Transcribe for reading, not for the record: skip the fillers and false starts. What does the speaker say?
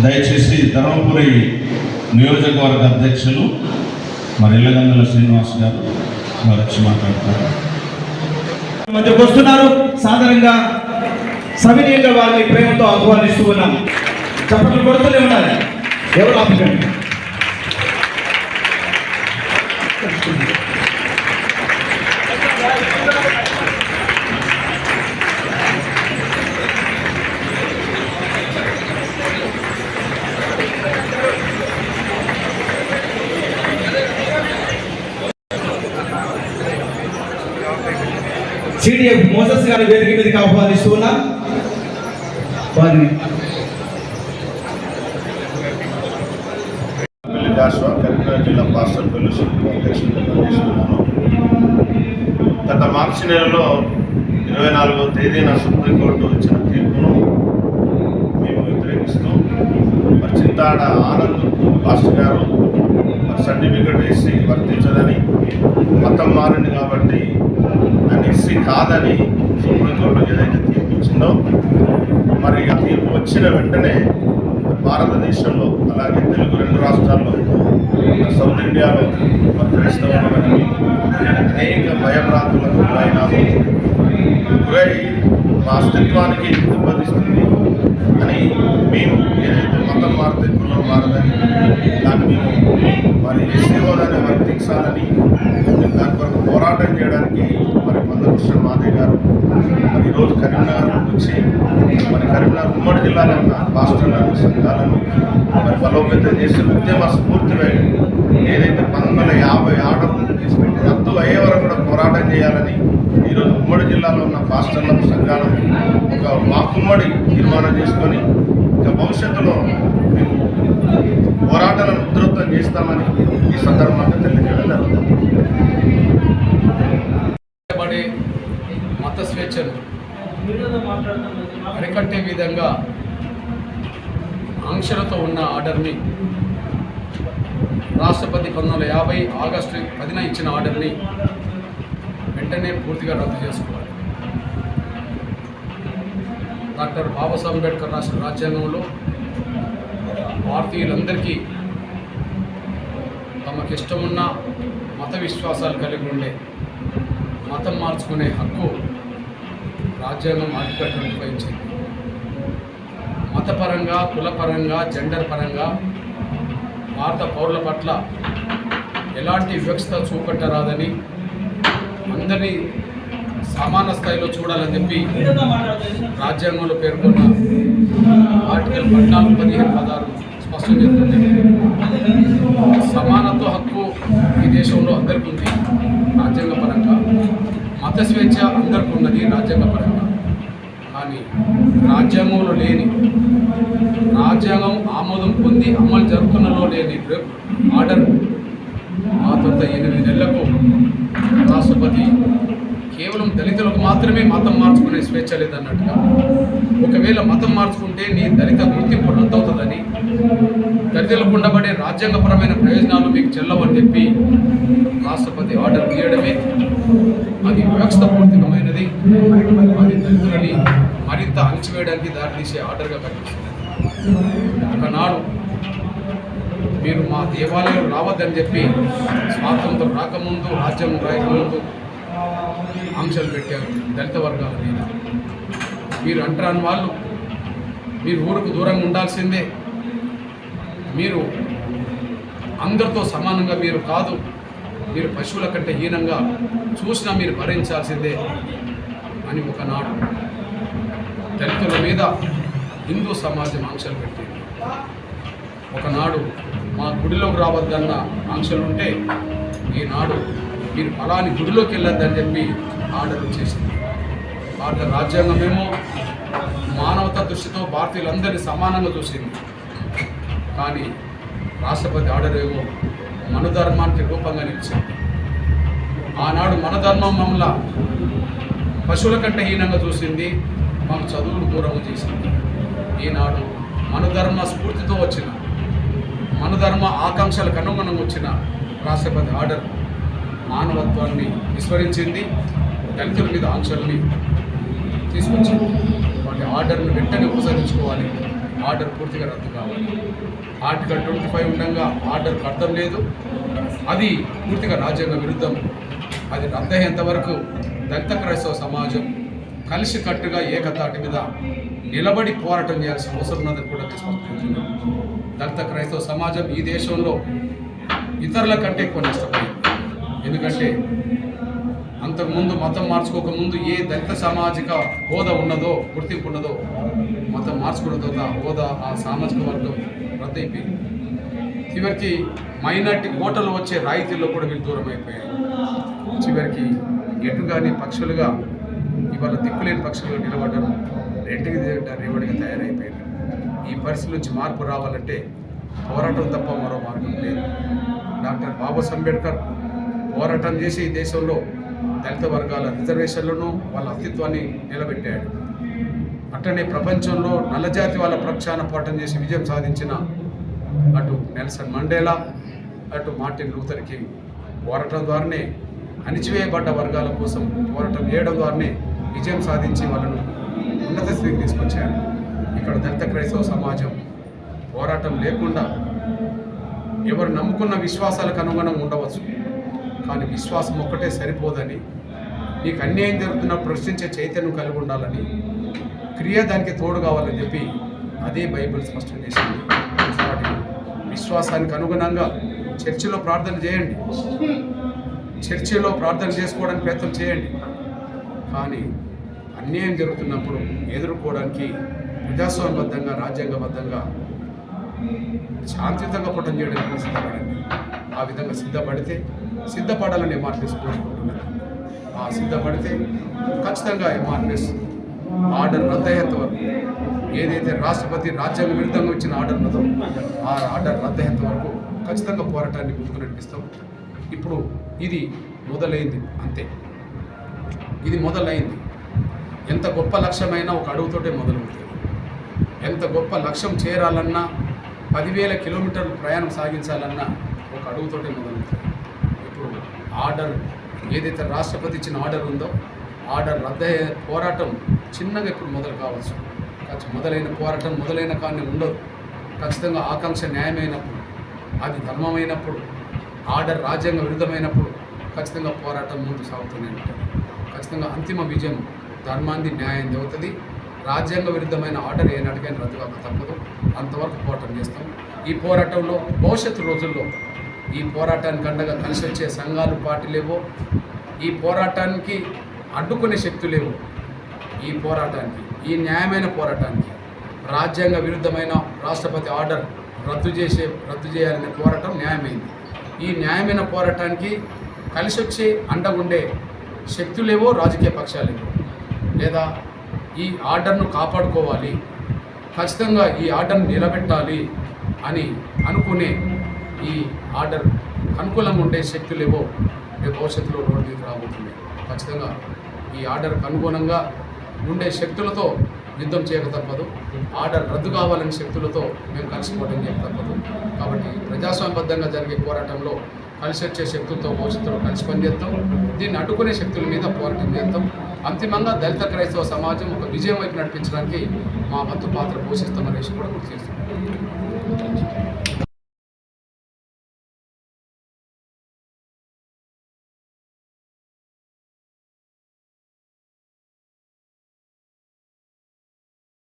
దయచేసి ధర్మపురి నియోజకవర్గ అధ్యక్షులు మరి ఇళ్ళగందుల శ్రీనివాస్ గారు మరి వచ్చి మాట్లాడతారు. మధ్యకు వస్తున్నారు. సాధారణంగా సవినీయంగా వారిని ప్రేమతో ఆహ్వానిస్తూ ఉన్నాం. చప్పట్లు కొడుతూనే ఉండాలి, ఎవరు ఆపకండి. సిడిఎఫ్ మోసస్ గారి వేదిక మీదకి ఆహ్వానిస్తూ ఉన్నాం. వారిని కరీంనగర్ జిల్లా పాస్టర్ ఫెలోషిప్ అధ్యక్షుడిగా పనిచేస్తున్నాను. గత మార్చి నెలలో 24వ తేదీన సుప్రీంకోర్టు ఇచ్చిన తీర్పును మేము వ్యతిరేకిస్తూ మరి చింతాడ ఆనంద్ పాస్టర్ గారు సర్టిఫికెట్ వేసి వర్తించదని, మతం మారింది కాబట్టి దాన్ని ఎస్సీ కాదని సుప్రీంకోర్టు ఏదైతే తీర్పు ఇచ్చిందో మరి ఆ తీర్పు వచ్చిన వెంటనే భారతదేశంలో అలాగే తెలుగు 2 రాష్ట్రాల్లో సౌత్ ఇండియాలో క్రైస్తవులు అనేక భయభ్రాంతులకు గురైనాము. గురై మా అస్తిత్వానికి దెబ్బతీస్తుంది అని మేము ఏదైతే మతం మారితే కులం మారదని దాన్ని మేము మరి ఎస్సీ హోదాన్ని వర్తించాలని దాని కొరకు పోరాటం చేయడానికి మరి మందకృష్ణ మాదే గారు మరి ఈరోజు కరీంనగర్ వచ్చి మరి కరీంనగర్ ఉమ్మడి జిల్లాలో ఉన్న రాష్ట్రాలను సంఘాలను మరి బలోపేతం చేసి ఉద్యమ స్ఫూర్తిపై ఏదైతే 1950 ఆర్డర్ రద్దు అయ్యే వరకు కూడా పోరాటం చేయాలని ఈరోజు ఉమ్మడి జిల్లాలో ఉన్న పాస్టర్లను సంఘాలను ఒక వాకుమ్మడి తీర్మానం చేసుకొని ఇక భవిష్యత్తులో మేము పోరాటాలను ఉధృతం చేస్తామని ఈ సందర్భంగా తెలియజేయడం జరుగుతుంది. మత స్వేచ్ఛను అరికట్టే విధంగా ఆంక్షలతో ఉన్న ఆర్డర్ని రాష్ట్రపతి 1950 ఆగస్టు 10న ఇచ్చిన ఆర్డర్ని వెంటనే పూర్తిగా రద్దు చేసుకోవాలి. డాక్టర్ బాబాసాహెబ్ అంబేద్కర్ రాసిన రాజ్యాంగంలో భారతీయులందరికీ తమకిష్టమున్న మత విశ్వాసాలు కలిగి ఉండే మతం మార్చుకునే హక్కు రాజ్యాంగం ఆర్టికల్ 25 ఇచ్చింది. మతపరంగా, కులపరంగా, జెండర్ పరంగా భారత పౌరుల పట్ల ఎలాంటి వివక్షత చూపెట్టరాదని, అందరినీ సమాన స్థాయిలో చూడాలని చెప్పి రాజ్యాంగంలో పేర్కొన్న ఆర్టికల్ 14, 15, 16 స్పష్టం చేస్తుంది. సమానత్వ హక్కు ఈ దేశంలో అందరికీ ఉంది రాజ్యాంగపరంగా, మత స్వేచ్ఛ అందరికీ ఉన్నది రాజ్యాంగపరంగా. కానీ రాజ్యాంగంలో లేని, రాజ్యాంగం ఆమోదం పొంది అమలు జరుగుతున్నలో లేని ఆర్డర్ ఆ తర్వాత 8 నెలలకు రాష్ట్రపతి కేవలం దళితులకు మాత్రమే మతం మార్చుకునే స్వేచ్ఛ లేదన్నట్టుగా, ఒకవేళ మతం మార్చుకుంటే నీ దళిత గుర్తింపు రద్దవుతుందని, దళితులకు ఉండబడే రాజ్యాంగపరమైన ప్రయోజనాలు మీకు చెల్లవని చెప్పి రాష్ట్రపతి ఆర్డర్ తీయడమే అది వివక్షపూర్తికమైనది. అది దళితులని మరింత అణచివేయడానికి దారితీసే ఆర్డర్గా కనిపిస్తుంది. ఒకనాడు మీరు మా దేవాలయం రావద్దని చెప్పి స్వాతంత్రం రాకముందు, రాజ్యాంగం రాయకముందు ఆంక్షలు పెట్టారు దళిత వర్గాల మీద. మీరు అంటరాని వాళ్ళు, మీరు ఊరుకు దూరంగా ఉండాల్సిందే, మీరు అందరితో సమానంగా మీరు కాదు, మీరు పశువుల కంటే హీనంగా చూసినా మీరు భరించాల్సిందే అని ఒకనాడు దళితుల మీద హిందూ సమాజం ఆంక్షలు పెట్టింది. ఒకనాడు మా గుడిలోకి రావద్దన్న ఆంక్షలు ఉంటే ఈనాడు మీరు ఫలాని గుడిలోకి వెళ్ళొద్దని చెప్పి ఆర్డర్ చేసింది. భారత రాజ్యాంగమేమో మానవతా దృష్టితో భారతీయులందరినీ సమానంగా చూసింది. కానీ రాష్ట్రపతి ఆర్డర్ ఏమో మనధర్మానికి రూపంగా నిలిచింది. ఆనాడు మనధర్మం మమ్మల్ని పశువుల కంటే హీనంగా చూసింది, మాకు చదువులు దూరం చేసింది. ఈనాడు మనధర్మ స్ఫూర్తితో వచ్చిన, మనధర్మ ఆకాంక్షలకు అనుగుణంగా వచ్చిన రాష్ట్రపతి ఆర్డర్ మానవత్వాన్ని విస్మరించింది, దళితుల మీద ఆంక్షల్ని తీసుకొచ్చింది. వాటి ఆర్డర్ను వెంటనే ఉపసంహరించుకోవాలి. ఆర్డర్ పూర్తిగా రద్దు కావాలి. ఆర్టికల్ 25 ఉండగా ఆర్డర్కి అర్థం లేదు, అది పూర్తిగా రాజ్యాంగ విరుద్ధం. అది రద్దయ్యేంత వరకు దళిత క్రైస్తవ సమాజం కలిసికట్టుగా ఏకతాటి మీద నిలబడి పోరాటం చేయాల్సిన అవసరం ఉన్నదని కూడా తీసుకుంటున్నాం. దళిత క్రైస్తవ సమాజం ఈ దేశంలో ఇతరుల కంటే ఎక్కువ నష్టపోయింది. ఎందుకంటే అంతకుముందు మతం మార్చుకోకముందు ఏ దళిత సామాజిక హోదా ఉన్నదో, గుర్తింపు ఉన్నదో, మతం మార్చుకున్న తర్వాత హోదా ఆ సామాజిక వర్గం రద్దయిపోయింది. చివరికి మైనార్టీ కోటలు వచ్చే రాయితీల్లో కూడా వీళ్ళు దూరం అయిపోయాయి. చివరికి ఎటుగాని పక్షులుగా ఇవాళ దిక్కులేని పక్షులుగా నిలబడ్డారు, రెంటికి రేవడిగా తయారైపోయారు. ఈ పరిస్థితి నుంచి మార్పు రావాలంటే పోరాటం తప్ప మరో మార్గం లేదు. డాక్టర్ బాబాసాహెబ్ అంబేద్కర్ పోరాటం చేసి ఈ దేశంలో దళిత వర్గాల రిజర్వేషన్లను వాళ్ళ అస్తిత్వాన్ని నిలబెట్టాడు. అట్లనే ప్రపంచంలో నల్లజాతి వాళ్ళ పక్షాన పోరాటం చేసి విజయం సాధించిన అటు నెల్సన్ మండేలా, అటు మార్టిన్ లూథర్ కింగ్ పోరాటం ద్వారానే అణిచివేయబడ్డ వర్గాల కోసం పోరాటం చేయడం ద్వారానే విజయం సాధించి వాళ్ళను ఉన్నత స్థితికి తీసుకొచ్చారు. ఇక్కడ దళిత క్రైస్తవ సమాజం పోరాటం లేకుండా ఎవరు నమ్ముకున్న విశ్వాసాలకు అనుగుణంగా ఉండవచ్చు, కానీ విశ్వాసం ఒక్కటే సరిపోదని, నీకు అన్యాయం జరుగుతున్న ప్రశ్నించే చైతన్యం కలిగి ఉండాలని, క్రియ దానికి తోడు కావాలని చెప్పి అదే బైబిల్ స్పష్టం చేసింది. వాటి విశ్వాసానికి అనుగుణంగా చర్చిలో ప్రార్థన చేయండి, చర్చిలో ప్రార్థన చేసుకోవడానికి ప్రయత్నం చేయండి, కానీ అన్యాయం జరుగుతున్నప్పుడు ఎదుర్కోవడానికి ప్రజాస్వామ్యబద్ధంగా రాజ్యాంగబద్ధంగా శాంతియుతంగా పోరాటం చేయడానికి సిద్ధపడండి. ఆ విధంగా సిద్ధపడాలని ఎంఆర్పిఎస్ కోరుకుంటున్నారు. ఆ సిద్ధపడితే ఖచ్చితంగా ఎంఆర్పిఎస్ ఆర్డర్ రద్దయ్యేంత వరకు, ఏదైతే రాష్ట్రపతి రాజ్యాంగ విరుద్ధంగా ఇచ్చిన ఆర్డర్ ఉన్నదో ఆ ఆర్డర్ రద్దయ్యేంత వరకు ఖచ్చితంగా పోరాటాన్ని ముందుకు నడిపిస్తాం. ఇప్పుడు ఇది మొదలైంది, అంతే, ఇది మొదలైంది. ఎంత గొప్ప లక్ష్యమైనా ఒక అడుగుతోటే మొదలవుతుంది. ఎంత గొప్ప లక్ష్యం చేరాలన్నా 10,000 కిలోమీటర్లు ప్రయాణం సాగించాలన్నా ఒక అడుగుతోటే మొదలవుతుంది. ఇప్పుడు ఆర్డర్ ఏదైతే రాష్ట్రపతి ఇచ్చిన ఆర్డర్ ఉందో ఆర్డర్ రద్దయ్యే పోరాటం చిన్నగా ఇప్పుడు మొదలు కావచ్చు. మొదలైన పోరాటం మొదలైన కానీ ఉండదు. ఖచ్చితంగా ఆకాంక్ష న్యాయమైనప్పుడు, అది ధర్మమైనప్పుడు, ఆర్డర్ రాజ్యాంగ విరుద్ధమైనప్పుడు ఖచ్చితంగా పోరాటం ముందు సాగుతూనే ఉంటుంది. ఖచ్చితంగా అంతిమ విజయం ధర్మాన్ని న్యాయం అవుతుంది. రాజ్యాంగ విరుద్ధమైన ఆర్డర్ ఏనాటికైనా రద్దు కాక తప్పదు. అంతవరకు పోరాటం చేస్తాం. ఈ పోరాటంలో భవిష్యత్తు రోజుల్లో ఈ పోరాటానికి అండగా కలిసి వచ్చే సంఘాలు, పార్టీలేవో, ఈ పోరాటానికి అడ్డుకునే శక్తి లేవు. ఈ పోరాటానికి, ఈ న్యాయమైన పోరాటానికి, రాజ్యాంగ విరుద్ధమైన రాష్ట్రపతి ఆర్డర్ రద్దు చేయాలనే పోరాటం న్యాయమైంది. ఈ న్యాయమైన పోరాటానికి కలిసి వచ్చి అండగుండే శక్తులేవో, రాజకీయ పక్షాలేవో, లేదా ఈ ఆర్డర్ను కాపాడుకోవాలి, ఖచ్చితంగా ఈ ఆర్డర్ను నిలబెట్టాలి అని అనుకునే ఈ ఆర్డర్ అనుకూలంగా ఉండే శక్తులేవో రేపు భవిష్యత్తులో రోడ్డు మీద రాబోతున్నాయి. ఖచ్చితంగా ఈ ఆర్డర్కు అనుగుణంగా ఉండే శక్తులతో యుద్ధం చేయక తప్పదు. ఆర్డర్ రద్దు కావాలనే శక్తులతో మేము కలిసిపోవడం చేయక తప్పదు. కాబట్టి ప్రజాస్వామ్యబద్ధంగా జరిగే పోరాటంలో కలిసి వచ్చే శక్తులతో భవిష్యత్తులో కలిసి పనిచేస్తాం. దీన్ని అడ్డుకునే శక్తుల మీద పోరాటం చేస్తాం. అంతిమంగా దళిత క్రైస్తవ సమాజం ఒక విజయం వైపు నడిపించడానికి మా వంతు పాత్ర పోషిస్తామనేసి కూడా గుర్తు చేస్తాం.